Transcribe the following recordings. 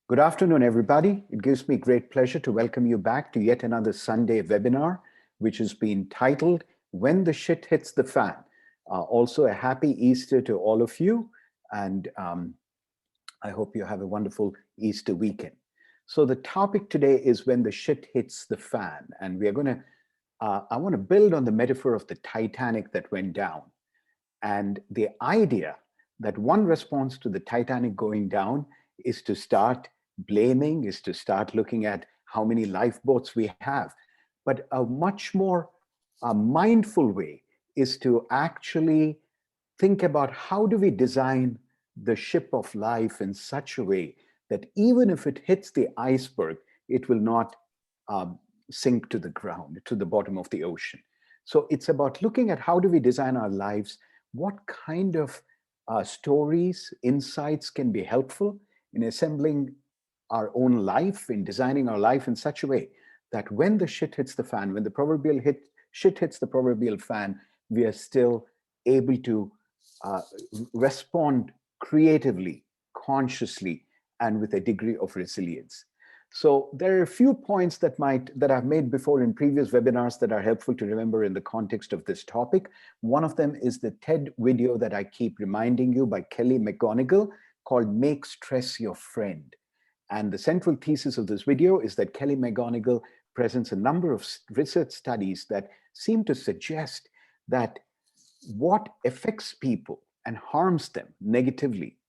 Good afternoon, everybody. It gives me great pleasure to welcome you back to yet another Sunday webinar, which has been titled When the Shit Hits the Fan. Also, a happy Easter to all of you, and I hope you have a wonderful Easter weekend. So the topic today is when the shit hits the fan, and I want to build on the metaphor of the Titanic that went down, and the idea that one response to the Titanic going down is to start blaming, is to start looking at how many lifeboats we have. But a much more mindful way is to actually think about how do we design the ship of life in such a way that even if it hits the iceberg, it will not um, sink to the ground, to the bottom of the ocean. So it's about looking at how do we design our lives, what kind of stories, insights can be helpful in assembling our own life, in designing our life in such a way that when the shit hits the fan, when the shit hits the proverbial fan, we are still able to uh, respond creatively, consciously, and with a degree of resilience. So there are a few points that I've made before in previous webinars that are helpful to remember in the context of this topic. One of them is the TED video that I keep reminding you by Kelly McGonigal called Make Stress Your Friend. And the central thesis of this video is that Kelly McGonigal presents a number of research studies that seem to suggest that what affects people and harms them negatively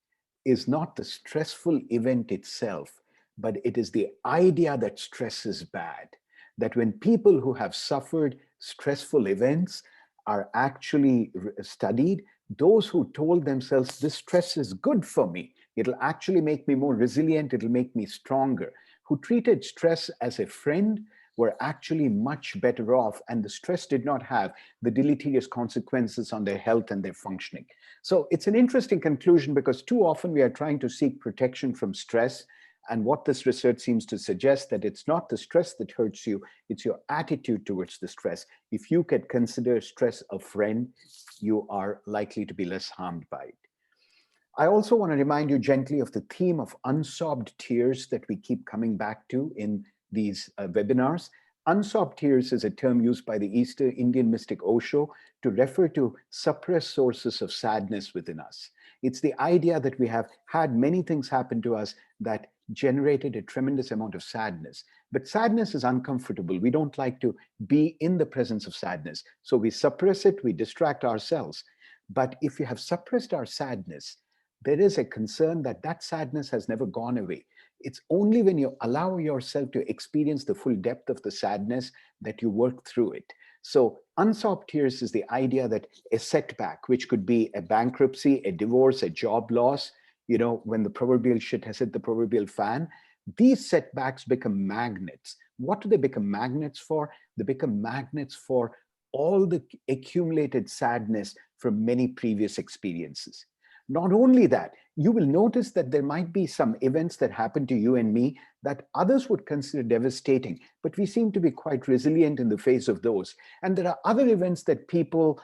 is not the stressful event itself, but it is the idea that stress is bad. That when people who have suffered stressful events are actually studied, those who told themselves, this stress is good for me, it'll actually make me more resilient, it'll make me stronger, who treated stress as a friend were actually much better off, and the stress did not have the deleterious consequences on their health and their functioning. So it's an interesting conclusion because too often we are trying to seek protection from stress. And what this research seems to suggest that it's not the stress that hurts you, it's your attitude towards the stress. If you can consider stress a friend, you are likely to be less harmed by it. I also want to remind you gently of the theme of unsobbed tears that we keep coming back to in these webinars. Unsobbed tears is a term used by the Eastern Indian mystic Osho to refer to suppressed sources of sadness within us. It's the idea that we have had many things happen to us that generated a tremendous amount of sadness. But sadness is uncomfortable. We don't like to be in the presence of sadness. So we suppress it, we distract ourselves. But if we have suppressed our sadness, there is a concern that that sadness has never gone away. It's only when you allow yourself to experience the full depth of the sadness that you work through it. So unsobbed tears is the idea that a setback, which could be a bankruptcy, a divorce, a job loss, when the proverbial shit has hit the proverbial fan, these setbacks become magnets. What do they become magnets for? They become magnets for all the accumulated sadness from many previous experiences. Not only that, you will notice that there might be some events that happen to you and me that others would consider devastating, but we seem to be quite resilient in the face of those. And there are other events that people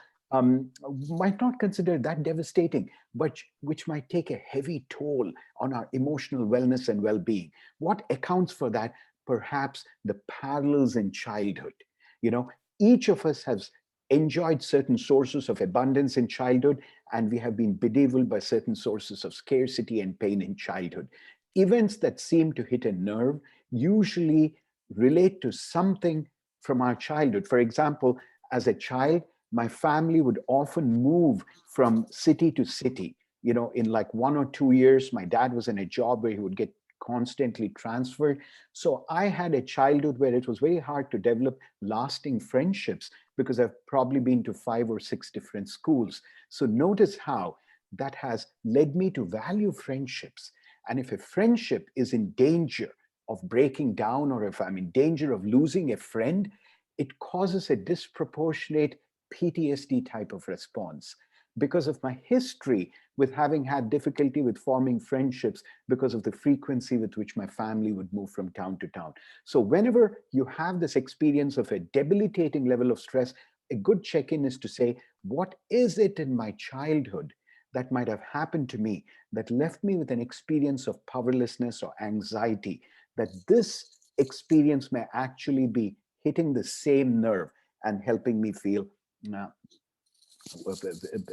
might not consider that devastating, but which might take a heavy toll on our emotional wellness and well-being. What accounts for that? Perhaps the parallels in childhood. You know, each of us has enjoyed certain sources of abundance in childhood, and we have been bedeviled by certain sources of scarcity and pain in childhood. Events that seem to hit a nerve usually relate to something from our childhood. For example, as a child, my family would often move from city to city. In like 1 or 2 years, my dad was in a job where he would get constantly transferred. So I had a childhood where it was very hard to develop lasting friendships because I've probably been to 5 or 6 different schools. So notice how that has led me to value friendships. And if a friendship is in danger of breaking down, or if I'm in danger of losing a friend, it causes a disproportionate PTSD type of response because of my history with having had difficulty with forming friendships because of the frequency with which my family would move from town to town. So whenever you have this experience of a debilitating level of stress, a good check-in is to say, what is it in my childhood that might have happened to me that left me with an experience of powerlessness or anxiety, that this experience may actually be hitting the same nerve and helping me feel uh,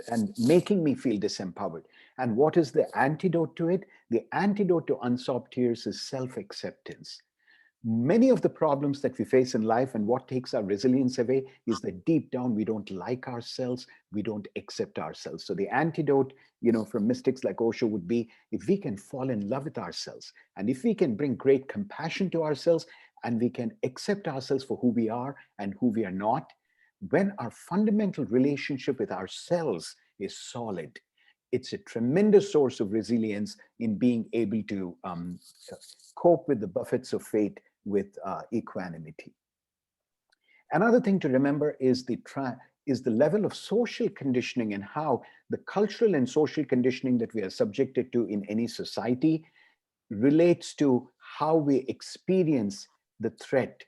and making me feel disempowered. And what is the antidote to it? The antidote to unsolved tears is self-acceptance. Many of the problems that we face in life and what takes our resilience away is that deep down we don't like ourselves, we don't accept ourselves. So the antidote, from mystics like Osho would be if we can fall in love with ourselves and if we can bring great compassion to ourselves and we can accept ourselves for who we are and who we are not, when our fundamental relationship with ourselves is solid, it's a tremendous source of resilience in being able to cope with the buffets of fate with equanimity. Another thing to remember is the level of social conditioning and how the cultural and social conditioning that we are subjected to in any society relates to how we experience the threat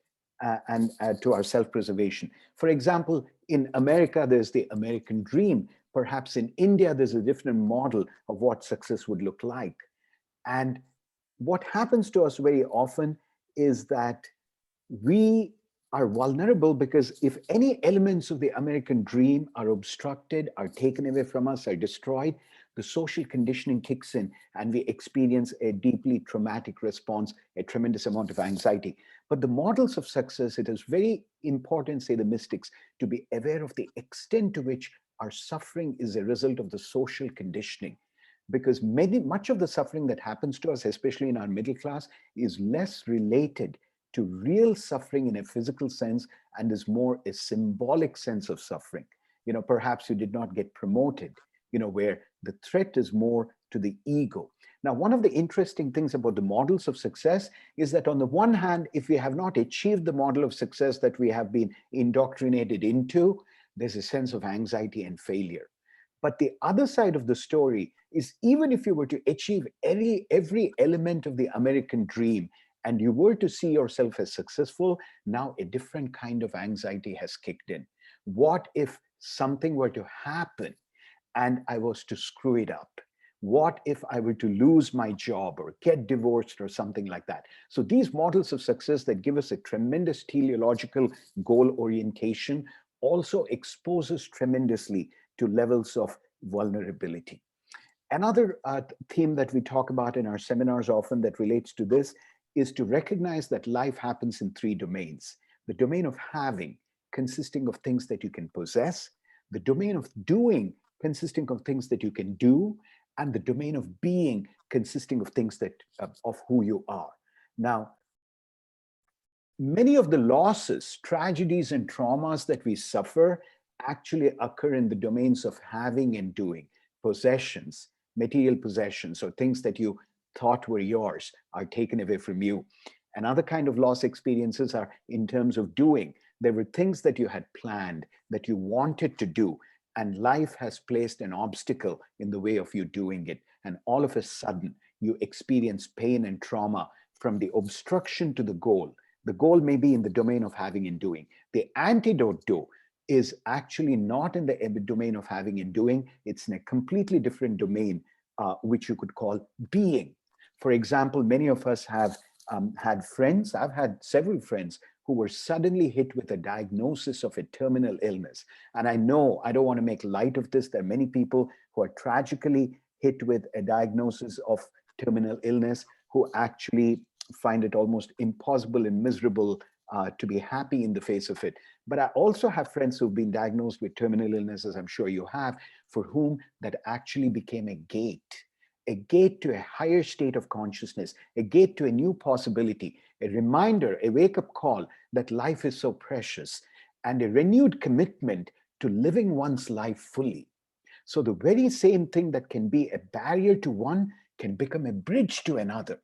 and to our self-preservation. For example, in America, there's the American dream. Perhaps in India, there's a different model of what success would look like. And what happens to us very often is that we are vulnerable because if any elements of the American dream are obstructed, are taken away from us, are destroyed, the social conditioning kicks in and we experience a deeply traumatic response, a tremendous amount of anxiety. But the models of success, it is very important, say the mystics, to be aware of the extent to which our suffering is a result of the social conditioning. Because much of the suffering that happens to us, especially in our middle class, is less related to real suffering in a physical sense and is more a symbolic sense of suffering. Perhaps you did not get promoted, where the threat is more to the ego. Now, one of the interesting things about the models of success is that on the one hand, if we have not achieved the model of success that we have been indoctrinated into, there's a sense of anxiety and failure. But the other side of the story is even if you were to achieve every element of the American dream and you were to see yourself as successful, now a different kind of anxiety has kicked in. What if something were to happen and I was to screw it up? What if I were to lose my job or get divorced or something like that? So these models of success that give us a tremendous teleological goal orientation also expose us tremendously to levels of vulnerability. Another theme that we talk about in our seminars often that relates to this is to recognize that life happens in three domains. The domain of having, consisting of things that you can possess, the domain of doing, consisting of things that you can do, and the domain of being, consisting of things that of who you are. Now, many of the losses, tragedies, and traumas that we suffer actually occur in the domains of having and doing. Possessions, material possessions, or things that you thought were yours are taken away from you. Another kind of loss experiences are in terms of doing. There were things that you had planned, that you wanted to do, and life has placed an obstacle in the way of you doing it. And all of a sudden, you experience pain and trauma from the obstruction to the goal. The goal may be in the domain of having and doing. The antidote, though, is actually not in the domain of having and doing. It's in a completely different domain, which you could call being. For example, many of us have had friends, I've had several friends who were suddenly hit with a diagnosis of a terminal illness. And I know, I don't want to make light of this, there are many people who are tragically hit with a diagnosis of terminal illness who actually find it almost impossible and miserable to be happy in the face of it. But I also have friends who've been diagnosed with terminal illness, as I'm sure you have, for whom that actually became a gate to a higher state of consciousness, a gate to a new possibility, a reminder, a wake-up call that life is so precious, and a renewed commitment to living one's life fully. So the very same thing that can be a barrier to one can become a bridge to another.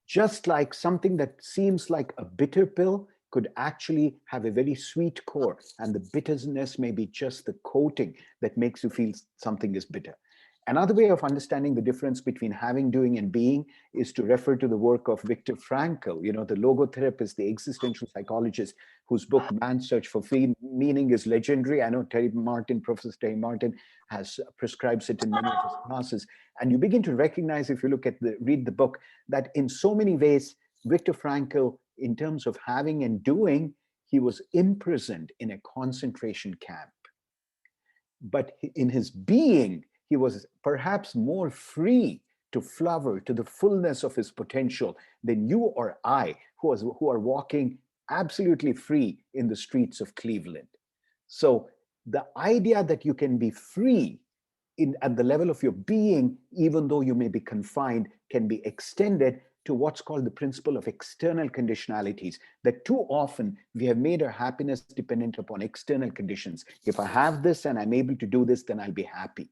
Just like something that seems like a bitter pill could actually have a very sweet core, and the bitterness may be just the coating that makes you feel something is bitter. Another way of understanding the difference between having, doing, and being is to refer to the work of Viktor Frankl, the logotherapist, the existential psychologist, whose book Man's Search for Meaning is legendary. I know Professor Terry Martin has prescribed it in many of his classes. And you begin to recognize, if you read the book, that in so many ways, Viktor Frankl, in terms of having and doing, he was imprisoned in a concentration camp. But in his being, he was perhaps more free to flower to the fullness of his potential than you or I, who are walking absolutely free in the streets of Cleveland. So the idea that you can be free at the level of your being, even though you may be confined, can be extended to what's called the principle of external conditionalities, that too often we have made our happiness dependent upon external conditions. If I have this and I'm able to do this, then I'll be happy.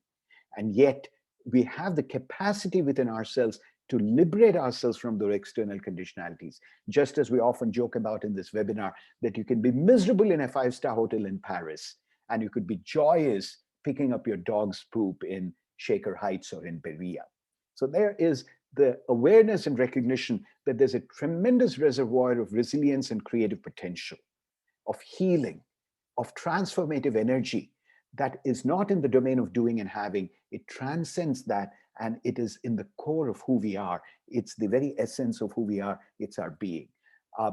And yet we have the capacity within ourselves to liberate ourselves from those external conditionalities. Just as we often joke about in this webinar, that you can be miserable in a 5-star hotel in Paris, and you could be joyous picking up your dog's poop in Shaker Heights or in Berea. So there is the awareness and recognition that there's a tremendous reservoir of resilience and creative potential, of healing, of transformative energy that is not in the domain of doing and having. It transcends that, and it is in the core of who we are. It's the very essence of who we are. It's our being.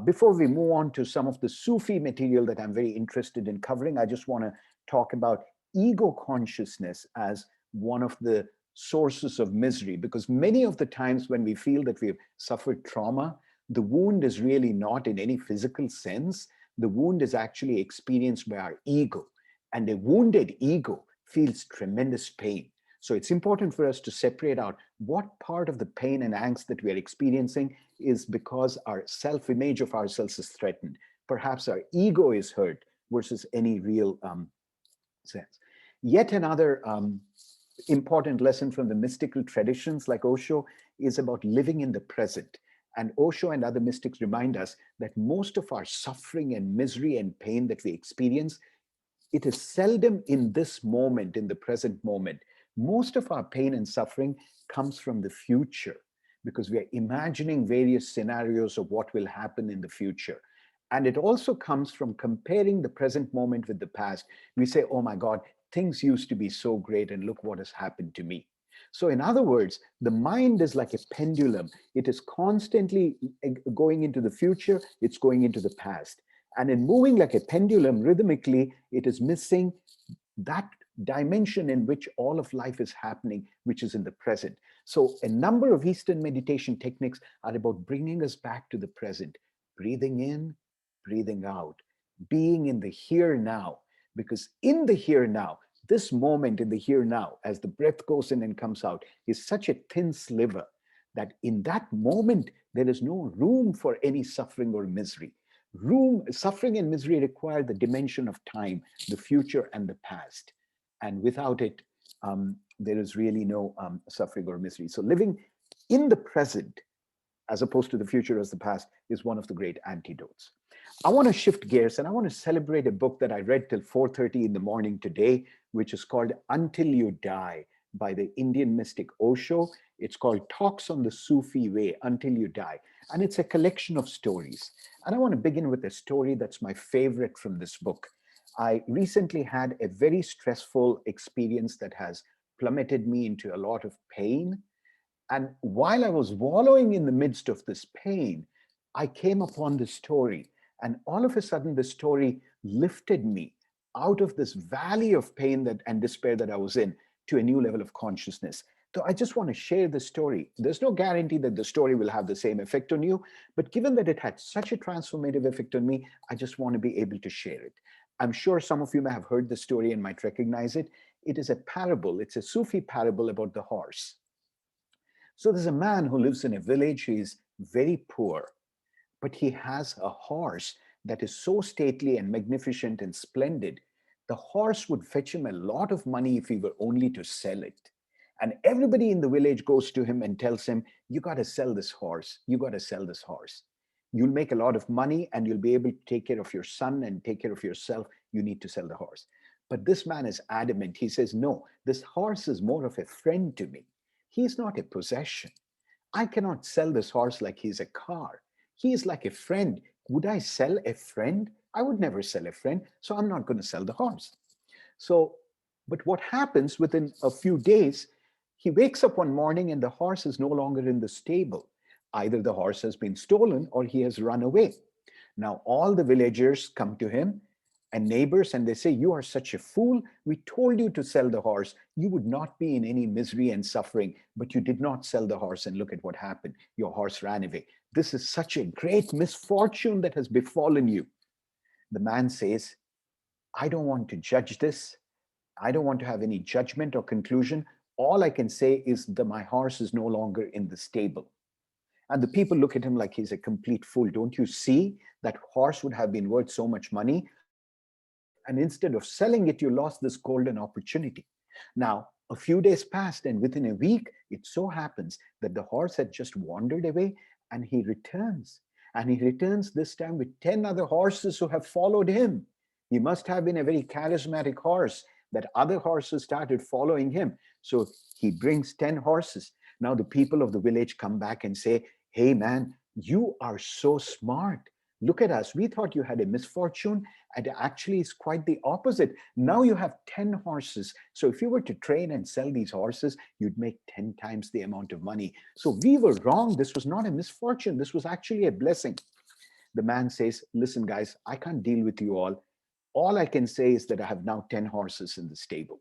Before we move on to some of the Sufi material that I'm very interested in covering, I just want to talk about ego consciousness as one of the sources of misery, because many of the times when we feel that we've suffered trauma, the wound is really not in any physical sense. The wound is actually experienced by our ego, and a wounded ego feels tremendous pain. So it's important for us to separate out what part of the pain and angst that we are experiencing is because our self-image of ourselves is threatened. Perhaps our ego is hurt versus any real sense. Yet another important lesson from the mystical traditions like Osho is about living in the present. And Osho and other mystics remind us that most of our suffering and misery and pain that we experience, it is seldom in this moment, in the present moment. Most of our pain and suffering comes from the future, because we are imagining various scenarios of what will happen in the future. And it also comes from comparing the present moment with the past. We say, oh my God, things used to be so great, and look what has happened to me. So in other words, the mind is like a pendulum. It is constantly going into the future, it's going into the past. And in moving like a pendulum rhythmically, it is missing that dimension in which all of life is happening, which is in the present. So a number of Eastern meditation techniques are about bringing us back to the present, breathing in, breathing out, being in the here now, because in the here now, this moment in the here now, as the breath goes in and comes out, is such a thin sliver that in that moment, there is no room for any suffering or misery. Suffering and misery require the dimension of time, the future and the past. And without it, there is really no suffering or misery. So living in the present, as opposed to the future as the past, is one of the great antidotes. I want to shift gears, and I want to celebrate a book that I read till 4:30 in the morning today, which is called Until You Die by the Indian mystic Osho. It's called Talks on the Sufi Way, Until You Die. And it's a collection of stories. And I want to begin with a story that's my favorite from this book. I recently had a very stressful experience that has plummeted me into a lot of pain. And while I was wallowing in the midst of this pain, I came upon this story. And all of a sudden, the story lifted me out of this valley of pain and despair that I was in to a new level of consciousness. So I just want to share the story. There's no guarantee that the story will have the same effect on you, but given that it had such a transformative effect on me, I just want to be able to share it. I'm sure some of you may have heard the story and might recognize it. It is a parable. It's a Sufi parable about the horse. So there's a man who lives in a village. He's very poor, but he has a horse that is so stately and magnificent and splendid. The horse would fetch him a lot of money if he were only to sell it. And everybody in the village goes to him and tells him, you got to sell this horse. You got to sell this horse. You'll make a lot of money and you'll be able to take care of your son and take care of yourself. You need to sell the horse. But this man is adamant. He says, no, this horse is more of a friend to me. He's not a possession. I cannot sell this horse like he's a car. He is like a friend. Would I sell a friend? I would never sell a friend, so I'm not going to sell the horse. So, but what happens within a few days, he wakes up one morning and the horse is no longer in the stable. Either the horse has been stolen or he has run away. Now, all the villagers come to him and neighbors, and they say, you are such a fool. We told you to sell the horse. You would not be in any misery and suffering, but you did not sell the horse. And look at what happened. Your horse ran away. This is such a great misfortune that has befallen you. The man says, I don't want to judge this. I don't want to have any judgment or conclusion. All I can say is that my horse is no longer in the stable. And the people look at him like he's a complete fool. Don't you see that horse would have been worth so much money? And instead of selling it, you lost this golden opportunity. Now, a few days passed, and within a week, it so happens that the horse had just wandered away and he returns. And he returns this time with 10 other horses who have followed him. He must have been a very charismatic horse that other horses started following him. So he brings 10 horses. Now the people of the village come back and say, hey man, you are so smart. Look at us. We thought you had a misfortune, and actually it's quite the opposite. Now you have 10 horses. So if you were to train and sell these horses, you'd make 10 times the amount of money. So we were wrong. This was not a misfortune. This was actually a blessing. The man says, listen, guys, I can't deal with you all. All I can say is that I have now 10 horses in the stable.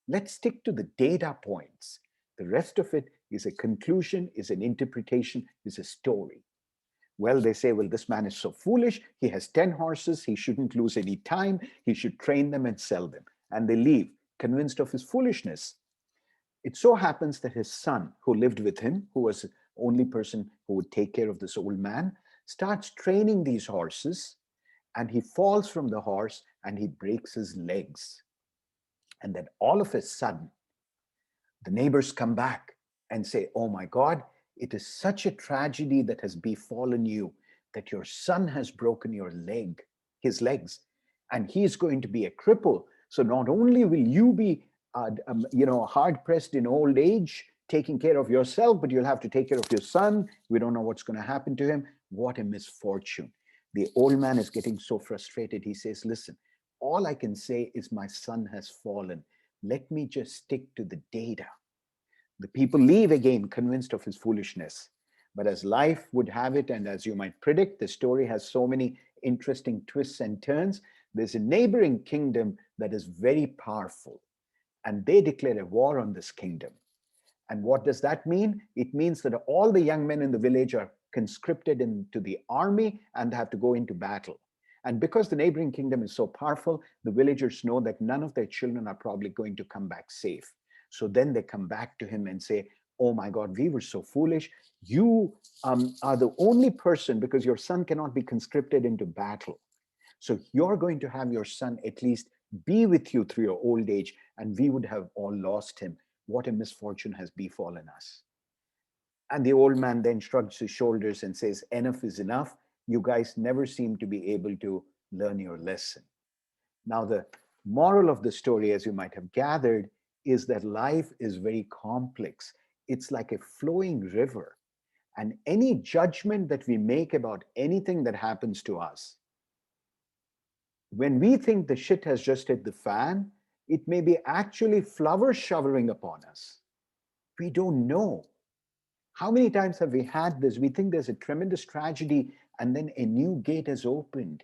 Let's stick to the data points. The rest of it is a conclusion, is an interpretation, is a story. Well, they say, well, this man is so foolish. He has 10 horses. He shouldn't lose any time. He should train them and sell them. And they leave, convinced of his foolishness. It so happens that his son, who lived with him, who was the only person who would take care of this old man, starts training these horses, and he falls from the horse and he breaks his legs. And then all of a sudden, the neighbors come back and say, oh my God, it is such a tragedy that has befallen you that your son has broken his legs, and he is going to be a cripple. So not only will you be, hard pressed in old age, taking care of yourself, but you'll have to take care of your son. We don't know what's going to happen to him. What a misfortune. The old man is getting so frustrated. He says, listen, all I can say is my son has fallen. Let me just stick to the data. The people leave again, convinced of his foolishness. But as life would have it, and as you might predict, the story has so many interesting twists and turns. There's a neighboring kingdom that is very powerful, and they declare a war on this kingdom. And what does that mean? It means that all the young men in the village are conscripted into the army and have to go into battle. And because the neighboring kingdom is so powerful, the villagers know that none of their children are probably going to come back safe. So then they come back to him and say, oh my God, we were so foolish. You are the only person, because your son cannot be conscripted into battle. So you're going to have your son at least be with you through your old age, and we would have all lost him. What a misfortune has befallen us. And the old man then shrugs his shoulders and says, enough is enough. You guys never seem to be able to learn your lesson. Now, the moral of the story, as you might have gathered, is that life is very complex. It's like a flowing river. And any judgment that we make about anything that happens to us, when we think the shit has just hit the fan, it may be actually flowers showering upon us. We don't know. How many times have we had this? We think there's a tremendous tragedy, and then a new gate has opened,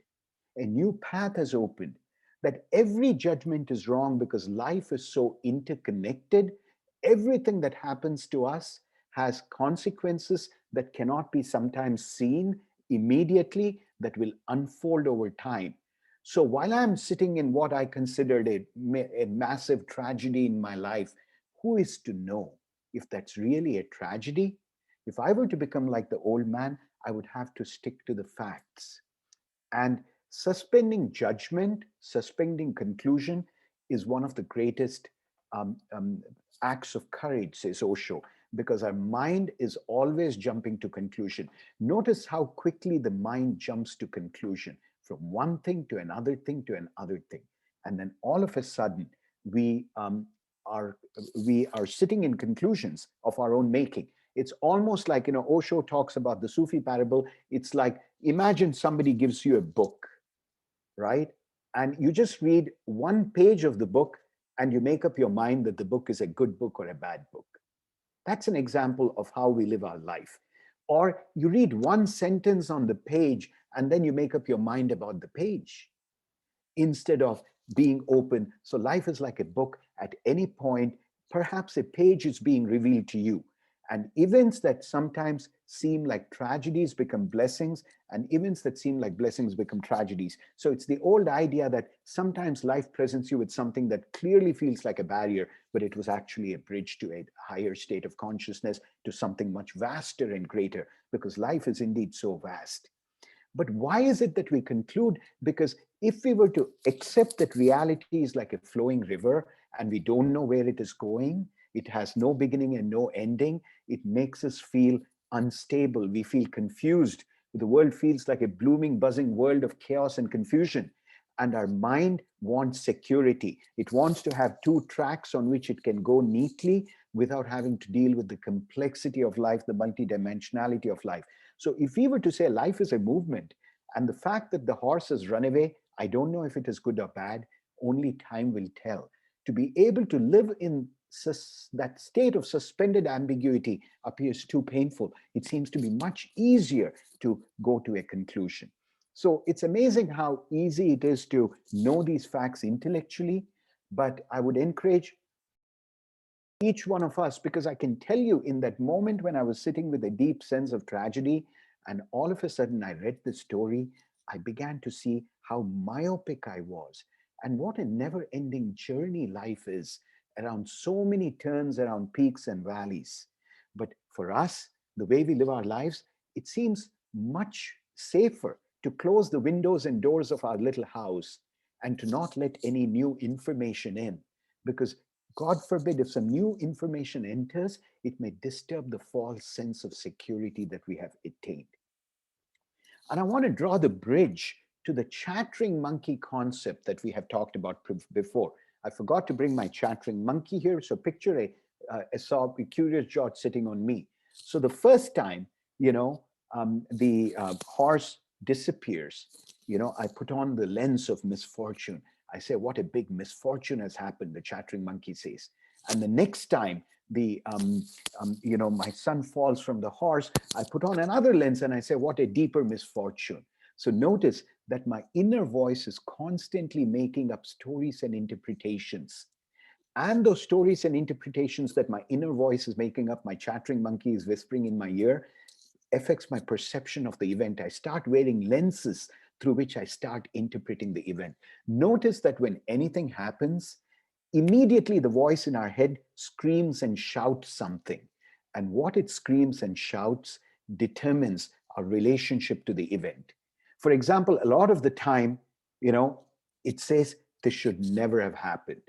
a new path has opened. That every judgment is wrong because life is so interconnected. Everything that happens to us has consequences that cannot be sometimes seen immediately, that will unfold over time. So while I'm sitting in what I considered a massive tragedy in my life, who is to know if that's really a tragedy? If I were to become like the old man, I would have to stick to the facts. And suspending judgment, suspending conclusion is one of the greatest um, um, acts of courage, says Osho, because our mind is always jumping to conclusion. Notice how quickly the mind jumps to conclusion from one thing to another thing to another thing. And then all of a sudden, we are we are sitting in conclusions of our own making. It's almost like, Osho talks about the Sufi parable. It's like, imagine somebody gives you a book, right? And you just read one page of the book and you make up your mind that the book is a good book or a bad book. That's an example of how we live our life. Or you read one sentence on the page and then you make up your mind about the page instead of being open. So life is like a book. At any point, perhaps a page is being revealed to you. And events that sometimes seem like tragedies become blessings, and events that seem like blessings become tragedies. So it's the old idea that sometimes life presents you with something that clearly feels like a barrier, but it was actually a bridge to a higher state of consciousness, to something much vaster and greater, because life is indeed so vast. But why is it that we conclude? Because if we were to accept that reality is like a flowing river and we don't know where it is going, it has no beginning and no ending, it makes us feel unstable. We feel confused. The world feels like a blooming, buzzing world of chaos and confusion. And our mind wants security. It wants to have two tracks on which it can go neatly without having to deal with the complexity of life, the multidimensionality of life. So if we were to say life is a movement, and the fact that the horse has run away, I don't know if it is good or bad, only time will tell. To be able to live in that state of suspended ambiguity appears too painful. It seems to be much easier to go to a conclusion. So it's amazing how easy it is to know these facts intellectually, but I would encourage each one of us, because I can tell you in that moment when I was sitting with a deep sense of tragedy, and all of a sudden I read the story, I began to see how myopic I was and what a never ending journey life is, around so many turns, around peaks and valleys. But for us, the way we live our lives, it seems much safer to close the windows and doors of our little house and to not let any new information in, because God forbid, if some new information enters, it may disturb the false sense of security that we have attained. And I want to draw the bridge to the chattering monkey concept that we have talked about before. I forgot to bring my chattering monkey here. So picture a curious George sitting on me. So the first time, the horse disappears, I put on the lens of misfortune. I say, what a big misfortune has happened, the chattering monkey says. And the next time my son falls from the horse, I put on another lens and I say, what a deeper misfortune. So notice that my inner voice is constantly making up stories and interpretations. And those stories and interpretations that my inner voice is making up, my chattering monkey is whispering in my ear, affects my perception of the event. I start wearing lenses through which I start interpreting the event. Notice that when anything happens, immediately the voice in our head screams and shouts something. And what it screams and shouts determines our relationship to the event. For example, a lot of the time, it says this should never have happened.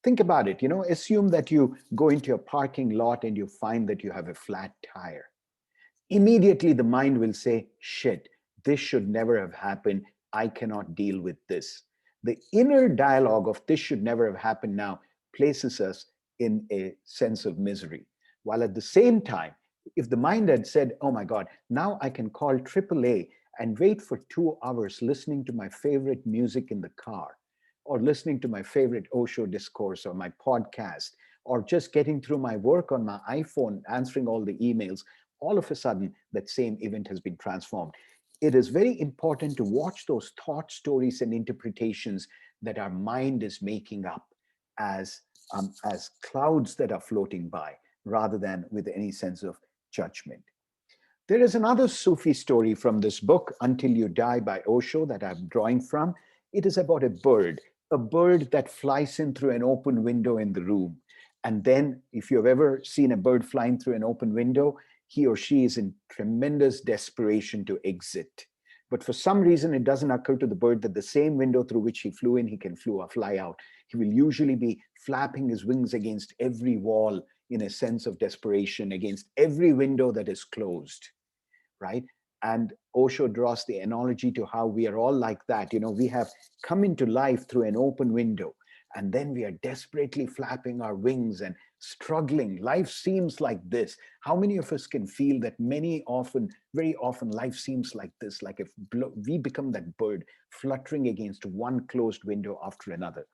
Think about it, assume that you go into a parking lot and you find that you have a flat tire. Immediately the mind will say, shit, this should never have happened. I cannot deal with this. The inner dialogue of this should never have happened now places us in a sense of misery. While at the same time, if the mind had said, oh my God, now I can call AAA and wait for 2 hours listening to my favorite music in the car, or listening to my favorite Osho discourse or my podcast, or just getting through my work on my iPhone, answering all the emails, all of a sudden that same event has been transformed. It is very important to watch those thought stories and interpretations that our mind is making up as clouds that are floating by, rather than with any sense of judgment. There is another Sufi story from this book, Until You Die by Osho, that I'm drawing from. It is about a bird that flies in through an open window in the room. And then, if you've ever seen a bird flying through an open window, he or she is in tremendous desperation to exit. But for some reason, it doesn't occur to the bird that the same window through which he flew in, he can fly out. He will usually be flapping his wings against every wall in a sense of desperation, against every window that is closed, right? And Osho draws the analogy to how we are all like that. You know, we have come into life through an open window, and then we are desperately flapping our wings and struggling. Life seems like this. How many of us can feel that very often, life seems like this, like if we become that bird fluttering against one closed window after another.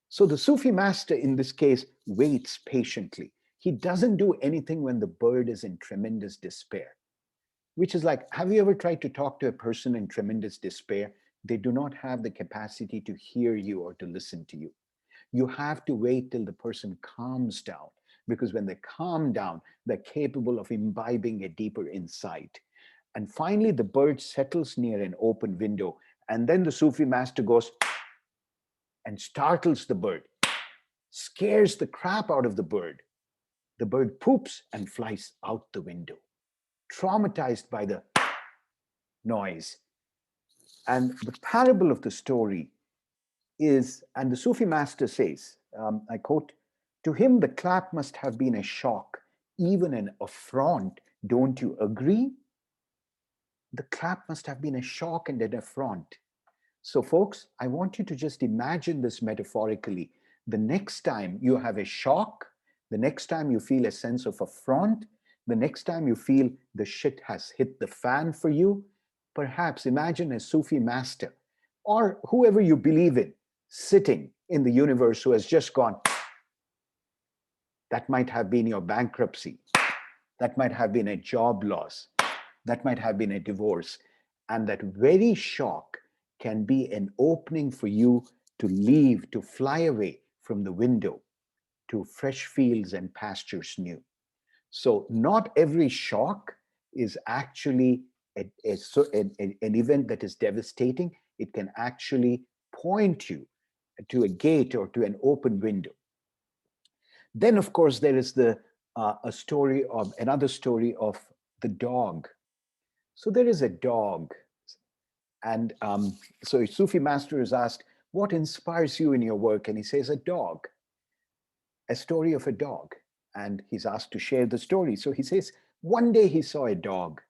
So the Sufi master in this case waits patiently. He doesn't do anything when the bird is in tremendous despair, which is like, have you ever tried to talk to a person in tremendous despair? They do not have the capacity to hear you or to listen to you. You have to wait till the person calms down, because when they calm down, they're capable of imbibing a deeper insight. And finally, the bird settles near an open window, and then the Sufi master goes and startles the bird, scares the crap out of the bird. The bird poops and flies out the window, traumatized by the noise. And the parable of the story is, and the Sufi master says, I quote, "To him the clap must have been a shock, even an affront. Don't you agree?" The clap must have been a shock and an affront. So, folks, I want you to just imagine this metaphorically. The next time you have a shock, the next time you feel a sense of affront, the next time you feel the shit has hit the fan for you, perhaps imagine a Sufi master or whoever you believe in sitting in the universe who has just gone. That might have been your bankruptcy. That might have been a job loss. That might have been a divorce. And that very shock can be an opening for you to leave, to fly away from the window to fresh fields and pastures new. So not every shock is actually an event that is devastating. It can actually point you to a gate or to an open window. Then, of course, there is another story of the dog. So there is a dog, and so a Sufi master is asked, "What inspires you in your work?" And he says, "A dog, a story of a dog." And he's asked to share the story. So he says, one day he saw a dog,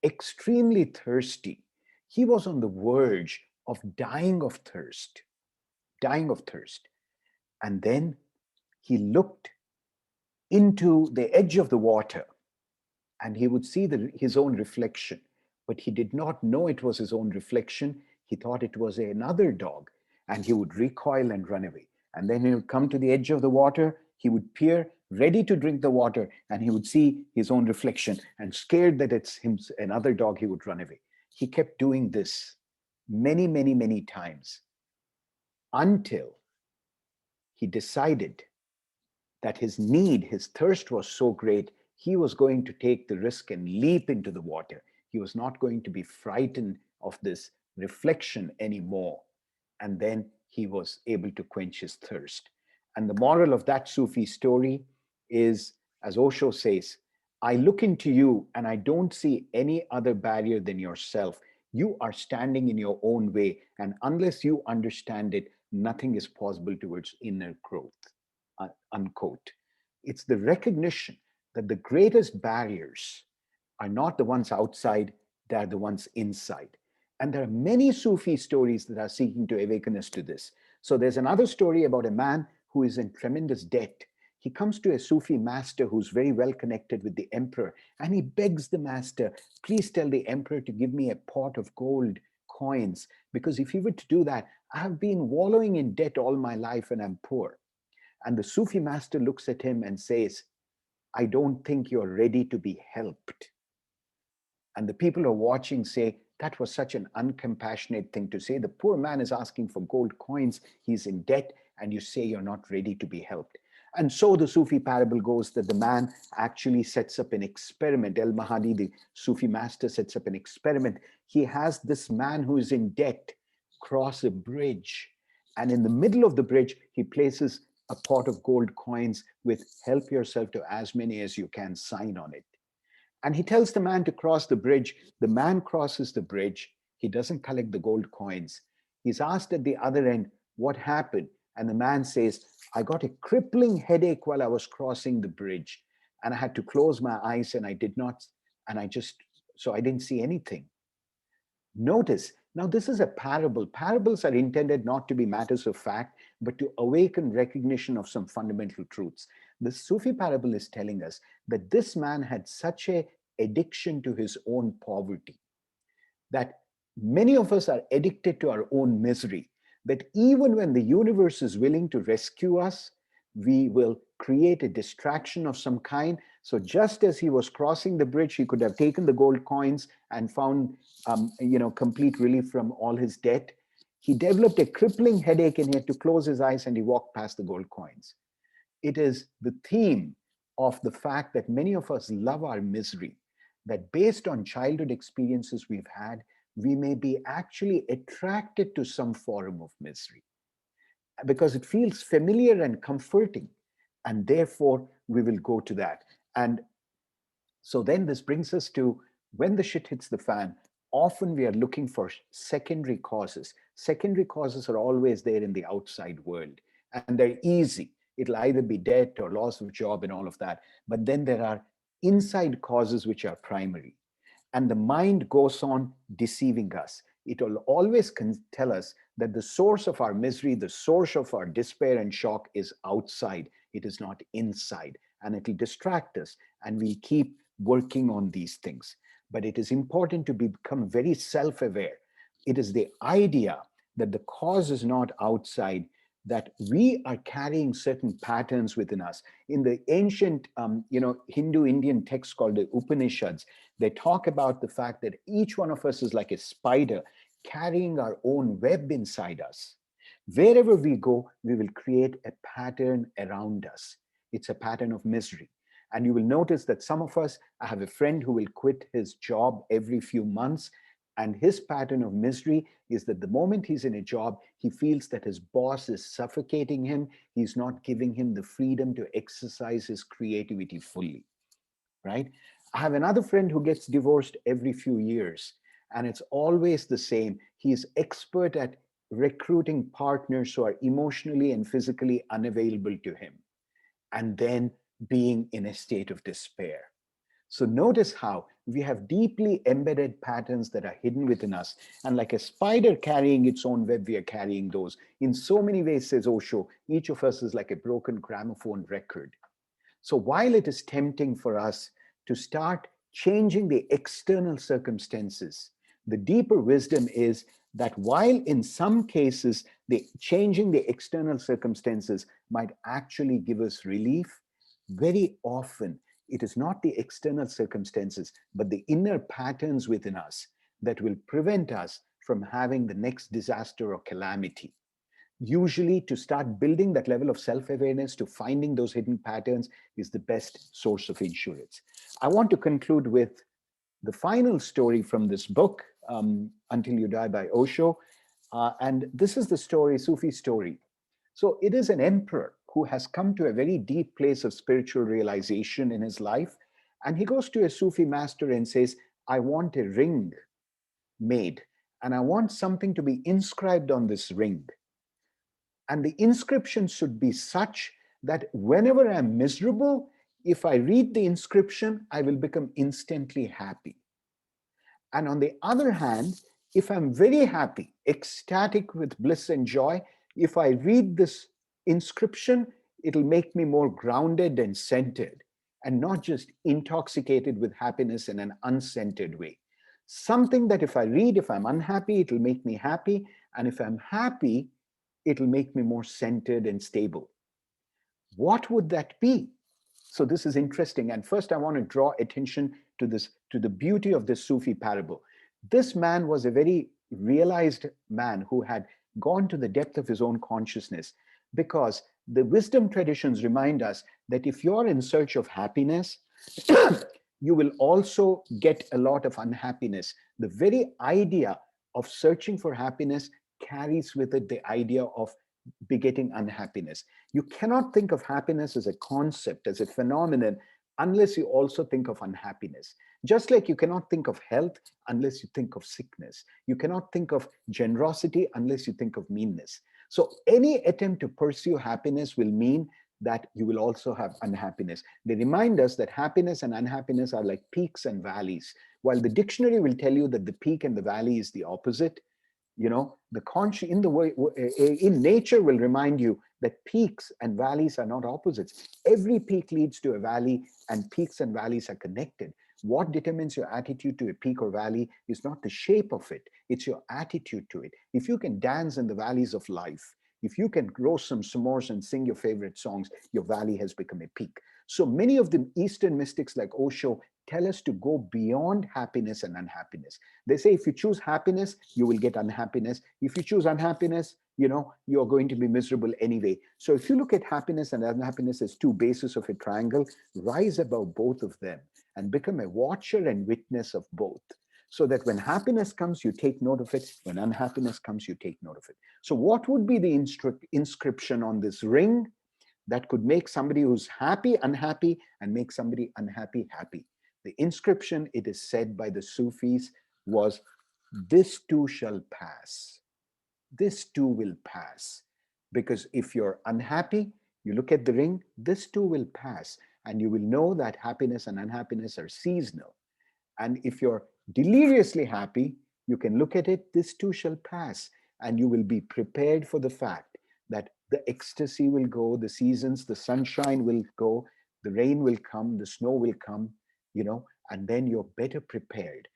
extremely thirsty. He was on the verge of dying of thirst, dying of thirst. And then he looked into the edge of the water, and he would see his own reflection. But he did not know it was his own reflection. He thought it was another dog, and he would recoil and run away. And then he would come to the edge of the water. He would peer, ready to drink the water, and he would see his own reflection, and scared that it's him, another dog, he would run away. He kept doing this many, many, many times until he decided that his need, his thirst was so great, he was going to take the risk and leap into the water. He was not going to be frightened of this reflection anymore. And then he was able to quench his thirst. And the moral of that Sufi story is, as Osho says, I look into you and I don't see any other barrier than yourself. You are standing in your own way. And unless you understand it, nothing is possible towards inner growth. Unquote. It's the recognition that the greatest barriers are not the ones outside, they're the ones inside. And there are many Sufi stories that are seeking to awaken us to this. So there's another story about a man who is in tremendous debt. He comes to a Sufi master who's very well connected with the emperor, and he begs the master, please tell the emperor to give me a pot of gold coins, because if he were to do that, I've been wallowing in debt all my life and I'm poor. And the Sufi master looks at him and says, I don't think you're ready to be helped. And the people who are watching say, that was such an uncompassionate thing to say. The poor man is asking for gold coins, he's in debt, and you say you're not ready to be helped. And so the Sufi parable goes that the man actually sets up an experiment. El Mahdi, the Sufi master, sets up an experiment. He has this man who is in debt cross a bridge. And in the middle of the bridge, he places a pot of gold coins with help yourself to as many as you can sign on it. And he tells the man to cross the bridge. The man crosses the bridge. He doesn't collect the gold coins. He's asked at the other end, what happened? And the man says, I got a crippling headache while I was crossing the bridge. And I had to close my eyes and I did not, and I just so I didn't see anything. Notice, now this is a parable. Parables are intended not to be matters of fact, but to awaken recognition of some fundamental truths. The Sufi parable is telling us that this man had such a addiction to his own poverty, that many of us are addicted to our own misery, that even when the universe is willing to rescue us, we will create a distraction of some kind. So just as he was crossing the bridge, he could have taken the gold coins and found, complete relief from all his debt. He developed a crippling headache and he had to close his eyes and he walked past the gold coins. It is the theme of the fact that many of us love our misery, that based on childhood experiences we've had, we may be actually attracted to some form of misery because it feels familiar and comforting. And therefore, we will go to that. And so then this brings us to when the shit hits the fan, often we are looking for secondary causes. Secondary causes are always there in the outside world, and they're easy. It'll either be debt or loss of job and all of that. But then there are inside causes which are primary. And the mind goes on deceiving us. It will always tell us that the source of our misery, the source of our despair and shock is outside. It is not inside. And it will distract us. And we keep working on these things. But it is important to become very self-aware. It is the idea that the cause is not outside, that we are carrying certain patterns within us. In the ancient, Hindu-Indian text called the Upanishads, they talk about the fact that each one of us is like a spider carrying our own web inside us. Wherever we go, we will create a pattern around us. It's a pattern of misery. And you will notice that some of us, I have a friend who will quit his job every few months. And his pattern of misery is that the moment he's in a job, he feels that his boss is suffocating him. He's not giving him the freedom to exercise his creativity fully, right? I have another friend who gets divorced every few years, and it's always the same. He's expert at recruiting partners who are emotionally and physically unavailable to him, and then being in a state of despair. So notice how we have deeply embedded patterns that are hidden within us. And like a spider carrying its own web, we are carrying those. In so many ways, says Osho, each of us is like a broken gramophone record. So while it is tempting for us to start changing the external circumstances, the deeper wisdom is that while in some cases, changing the external circumstances might actually give us relief, very often it is not the external circumstances, but the inner patterns within us that will prevent us from having the next disaster or calamity. Usually, to start building that level of self-awareness, to finding those hidden patterns, is the best source of insurance. I want to conclude with the final story from this book, Until You Die by Osho. And this is the story, Sufi story. So it is an emperor who has come to a very deep place of spiritual realization in his life. And he goes to a Sufi master and says, I want a ring made, and I want something to be inscribed on this ring. And the inscription should be such that whenever I'm miserable, if I read the inscription, I will become instantly happy. And on the other hand, if I'm very happy, ecstatic with bliss and joy, if I read this inscription, it'll make me more grounded and centered, and not just intoxicated with happiness in an uncentered way. Something that if I read, if I'm unhappy, it'll make me happy. And if I'm happy, it'll make me more centered and stable. What would that be? So this is interesting. And first, I want to draw attention to this, to the beauty of this Sufi parable. This man was a very realized man who had gone to the depth of his own consciousness, because the wisdom traditions remind us that if you're in search of happiness, you will also get a lot of unhappiness. The very idea of searching for happiness carries with it the idea of begetting unhappiness. You cannot think of happiness as a concept, as a phenomenon, unless you also think of unhappiness. Just like you cannot think of health unless you think of sickness. You cannot think of generosity unless you think of meanness. So any attempt to pursue happiness will mean that you will also have unhappiness. They remind us that happiness and unhappiness are like peaks and valleys. While the dictionary will tell you that the peak and the valley is the opposite, the conscious in the way in nature will remind you that peaks and valleys are not opposites. Every peak leads to a valley, and peaks and valleys are connected. What determines your attitude to a peak or valley is not the shape of it, it's your attitude to it. If you can dance in the valleys of life, if you can roast some s'mores and sing your favorite songs, your valley has become a peak. So many of the Eastern mystics like Osho tell us to go beyond happiness and unhappiness. They say if you choose happiness, you will get unhappiness. If you choose unhappiness, you're going to be miserable anyway. So if you look at happiness and unhappiness as two bases of a triangle, rise above both of them and become a watcher and witness of both. So that when happiness comes, you take note of it. When unhappiness comes, you take note of it. So what would be the inscription on this ring that could make somebody who's happy unhappy and make somebody unhappy happy? The inscription, it is said by the Sufis, was, "This too shall pass. This too will pass." Because if you're unhappy, you look at the ring, this too will pass. And you will know that happiness and unhappiness are seasonal. And if you're deliriously happy, you can look at it, this too shall pass. And you will be prepared for the fact that the ecstasy will go, the seasons, the sunshine will go, the rain will come, the snow will come, and then you're better prepared.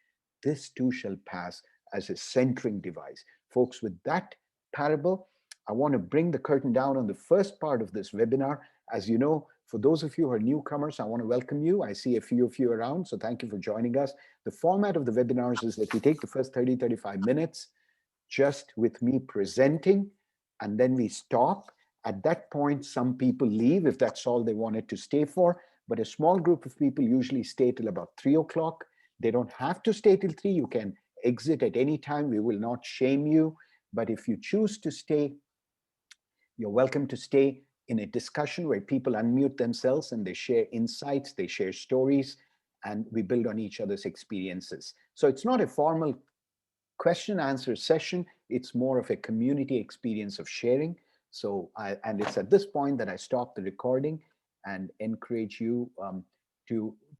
This too shall pass as a centering device. Folks, with that parable, I want to bring the curtain down on the first part of this webinar. As you know, for those of you who are newcomers, I want to welcome you. I see a few of you around, so thank you for joining us. The format of the webinars is that we take the first 30, 35 minutes just with me presenting, and then we stop. At that point, some people leave if that's all they wanted to stay for, but a small group of people usually stay till about 3 o'clock. They don't have to stay till 3. You can exit at any time. We will not shame you. But if you choose to stay, you're welcome to stay in a discussion where people unmute themselves and they share insights, they share stories, and we build on each other's experiences. So it's not a formal question answer session. It's more of a community experience of sharing. And it's at this point that I stop the recording and encourage you to